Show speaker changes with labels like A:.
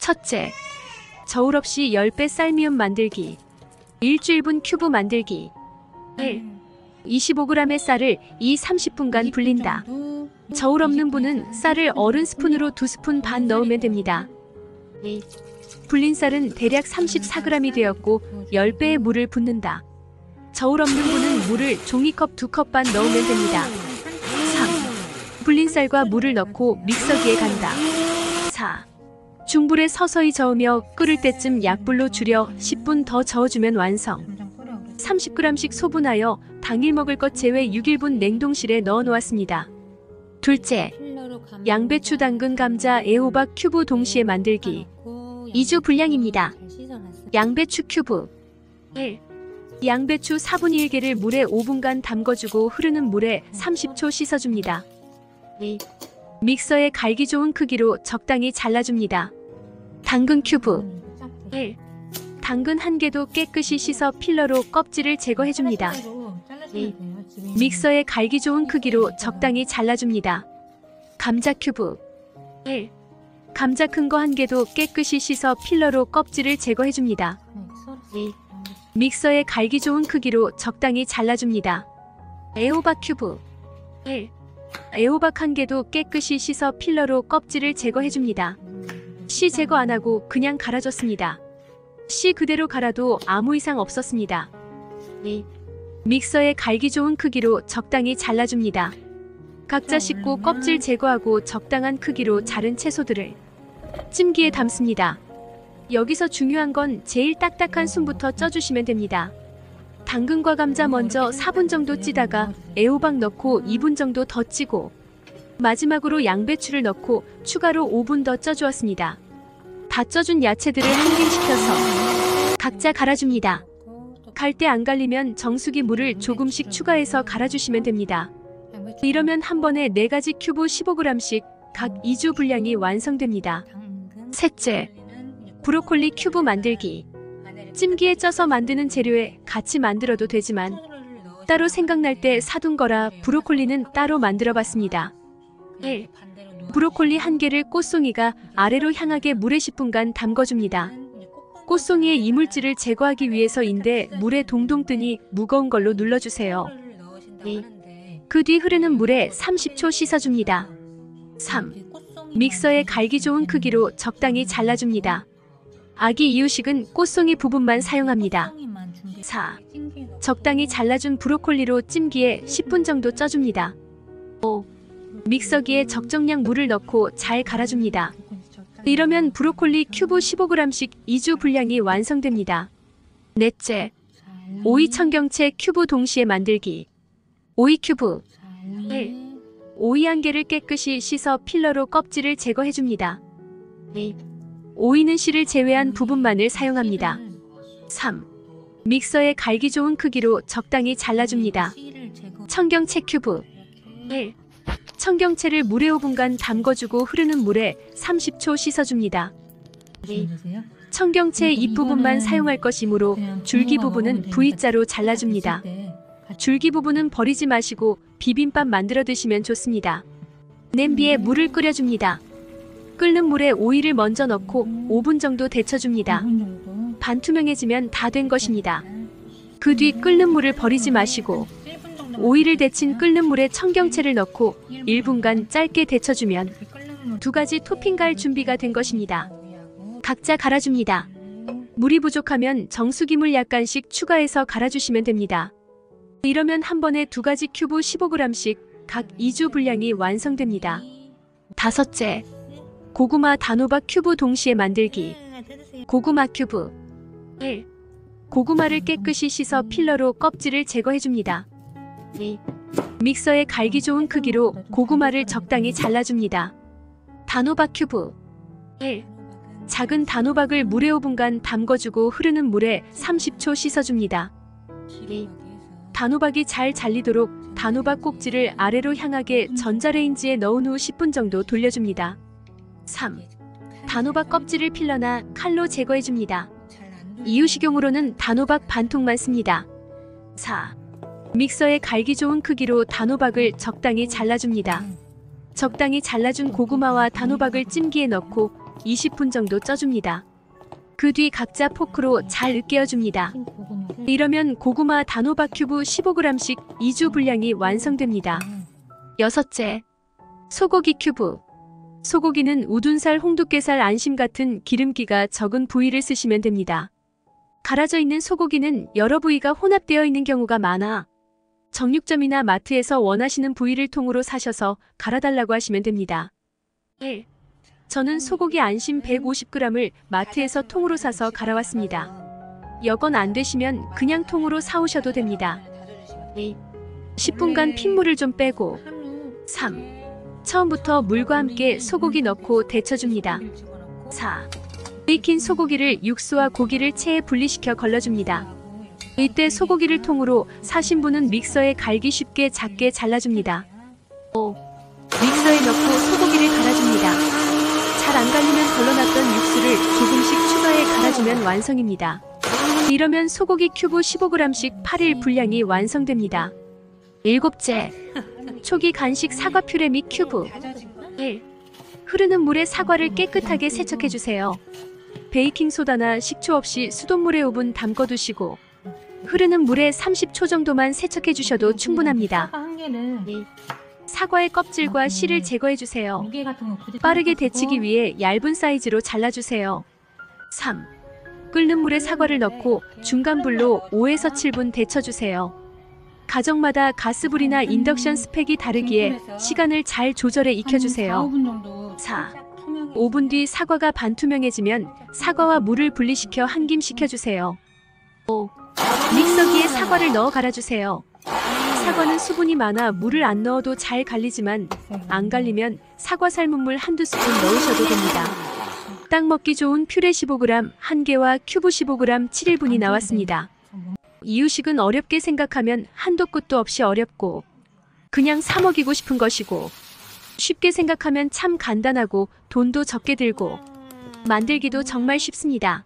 A: 첫째, 저울 없이 10배 쌀미음 만들기. 일주일분 큐브 만들기. 1. 25g의 쌀을 30분간 불린다. 저울 없는 분은 쌀을 어른 스푼으로 2스푼 반 넣으면 됩니다. 2. 불린 쌀은 대략 34g이 되었고 10배의 물을 붓는다. 저울 없는 분은 물을 종이컵 2컵 반 넣으면 됩니다. 3. 불린 쌀과 물을 넣고 믹서기에 간다. 4. 중불에 서서히 저으며 끓을 때쯤 약불로 줄여 10분 더 저어주면 완성. 30g씩 소분하여 당일 먹을 것 제외 6일분 냉동실에 넣어 놓았습니다. 둘째, 양배추, 당근, 감자, 애호박 큐브 동시에 만들기. 2주 분량입니다. 양배추 큐브. 1. 양배추 4분의 1개를 물에 5분간 담궈주고 흐르는 물에 30초 씻어줍니다. 2. 믹서에 갈기 좋은 크기로 적당히 잘라줍니다. 당근 큐브. 1. 당근 1개도 깨끗이 씻어 필러로 껍질을 제거해줍니다. 2. 믹서에 갈기 좋은 크기로 적당히 잘라줍니다. 감자 큐브. 1. 감자 큰 거 1개도 깨끗이 씻어 필러로 껍질을 제거해줍니다. 2. 믹서에 갈기 좋은 크기로 적당히 잘라줍니다. 애호박 큐브. 1. 애호박 1개도 깨끗이 씻어 필러로 껍질을 제거해줍니다. 씨 제거 안하고 그냥 갈아줬습니다. 씨 그대로 갈아도 아무 이상 없었습니다. 2. 믹서에 갈기 좋은 크기로 적당히 잘라줍니다. 각자 씻고 껍질 제거하고 적당한 크기로 자른 채소들을 찜기에 담습니다. 여기서 중요한 건 제일 딱딱한 순부터 쪄주시면 됩니다. 당근과 감자 먼저 4분 정도 찌다가 애호박 넣고 2분 정도 더 찌고 마지막으로 양배추를 넣고 추가로 5분 더 쪄주었습니다. 다 쪄준 야채들을 항빙시켜서 각자 갈아줍니다. 갈 때 안 갈리면 정수기 물을 조금씩 추가해서 갈아주시면 됩니다. 이러면 한 번에 4가지 큐브 15g씩 각 2주 분량이 완성됩니다. 셋째, 브로콜리 큐브 만들기. 찜기에 쪄서 만드는 재료에 같이 만들어도 되지만 따로 생각날 때 사둔 거라 브로콜리는 따로 만들어 봤습니다. 1. 브로콜리 1개를 꽃송이가 아래로 향하게 물에 10분간 담궈줍니다. 꽃송이의 이물질을 제거하기 위해서인데 물에 동동 뜨니 무거운 걸로 눌러주세요. 2. 그 뒤 흐르는 물에 30초 씻어줍니다. 3. 믹서에 갈기 좋은 크기로 적당히 잘라줍니다. 아기 이유식은 꽃송이 부분만 사용합니다. 4. 적당히 잘라준 브로콜리로 찜기에 10분 정도 쪄줍니다. 5. 믹서기에 적정량 물을 넣고 잘 갈아줍니다. 이러면 브로콜리 큐브 15g씩 2주 분량이 완성됩니다. 넷째, 오이 청경채 큐브 동시에 만들기. 오이 큐브. 1. 오이 1개를 깨끗이 씻어 필러로 껍질을 제거해줍니다. 2. 오이는 씨를 제외한 부분만을 사용합니다. 3. 믹서에 갈기 좋은 크기로 적당히 잘라줍니다. 청경채 큐브. 1. 청경채를 물에 5분간 담궈주고 흐르는 물에 30초 씻어줍니다. 2. 청경채 잎부분만 사용할 것이므로 줄기 부분은 V자로 잘라줍니다. 줄기 부분은 버리지 마시고 비빔밥 만들어 드시면 좋습니다. 냄비에 물을 끓여줍니다. 끓는 물에 오이를 먼저 넣고 5분 정도 데쳐줍니다. 반투명해지면 다 된 것입니다. 그 뒤 끓는 물을 버리지 마시고 오이를 데친 끓는 물에 청경채를 넣고 1분간 짧게 데쳐주면 2가지 토핑 갈 준비가 된 것입니다. 각자 갈아줍니다. 물이 부족하면 정수기물 약간씩 추가해서 갈아주시면 됩니다. 이러면 한 번에 2가지 큐브 15g씩 각 2주 분량이 완성됩니다. 다섯째, 고구마 단호박 큐브 동시에 만들기. 고구마 큐브. 1. 고구마를 깨끗이 씻어 필러로 껍질을 제거해줍니다. 2. 믹서에 갈기 좋은 크기로 고구마를 적당히 잘라줍니다. 단호박 큐브. 1. 작은 단호박을 물에 5분간 담궈주고 흐르는 물에 30초 씻어줍니다. 2. 단호박이 잘 잘리도록 단호박 꼭지를 아래로 향하게 전자레인지에 넣은 후 10분 정도 돌려줍니다. 3. 단호박 껍질을 필러나 칼로 제거해줍니다. 이유식용으로는 단호박 반통만 씁니다. 4. 믹서에 갈기 좋은 크기로 단호박을 적당히 잘라줍니다. 적당히 잘라준 고구마와 단호박을 찜기에 넣고 20분 정도 쪄줍니다. 그 뒤 각자 포크로 잘 으깨어줍니다. 이러면 고구마 단호박 큐브 15g씩 2주 분량이 완성됩니다. 여섯째, 소고기 큐브. 소고기는 우둔살, 홍두깨살, 안심 같은 기름기가 적은 부위를 쓰시면 됩니다. 갈아져 있는 소고기는 여러 부위가 혼합되어 있는 경우가 많아 정육점이나 마트에서 원하시는 부위를 통으로 사셔서 갈아달라고 하시면 됩니다. 1. 저는 소고기 안심 150g을 마트에서 통으로 사서 갈아왔습니다. 여건 안 되시면 그냥 통으로 사오셔도 됩니다. 2. 10분간 핏물을 좀 빼고 3. 처음부터 물과 함께 소고기 넣고 데쳐줍니다. 4. 익힌 소고기를 육수와 고기를 체에 분리시켜 걸러줍니다. 이때 소고기를 통으로 사신 분은 믹서에 갈기 쉽게 작게 잘라줍니다. 5. 믹서에 넣고 소고기를 갈아줍니다. 잘 안 갈리면 걸러놨던 육수를 조금씩 추가해 갈아주면 완성입니다. 이러면 소고기 큐브 15g씩 8일 분량이 완성됩니다. 일곱째, 초기 간식 사과 퓨레 및 큐브. 1. 흐르는 물에 사과를 깨끗하게 세척해주세요. 베이킹소다나 식초 없이 수돗물에 5분 담궈두시고 흐르는 물에 30초 정도만 세척해주셔도 충분합니다. 2. 사과의 껍질과 씨를 제거해주세요. 빠르게 데치기 위해 얇은 사이즈로 잘라주세요. 3. 끓는 물에 사과를 넣고 중간 불로 5에서 7분 데쳐주세요. 가정마다 가스불이나 인덕션 스펙이 다르기에 시간을 잘 조절해 익혀주세요. 4. 5분 뒤 사과가 반투명해지면 사과와 물을 분리시켜 한김 식혀주세요. 5. 믹서기에 사과를 넣어 갈아주세요. 사과는 수분이 많아 물을 안 넣어도 잘 갈리지만 안 갈리면 사과 삶은 물 한두 스푼 넣으셔도 됩니다. 딱 먹기 좋은 퓨레 15g 1개와 큐브 15g 7일분이 나왔습니다. 이유식은 어렵게 생각하면 한도 끝도 없이 어렵고 그냥 사 먹이고 싶은 것이고 쉽게 생각하면 참 간단하고 돈도 적게 들고 만들기도 정말 쉽습니다.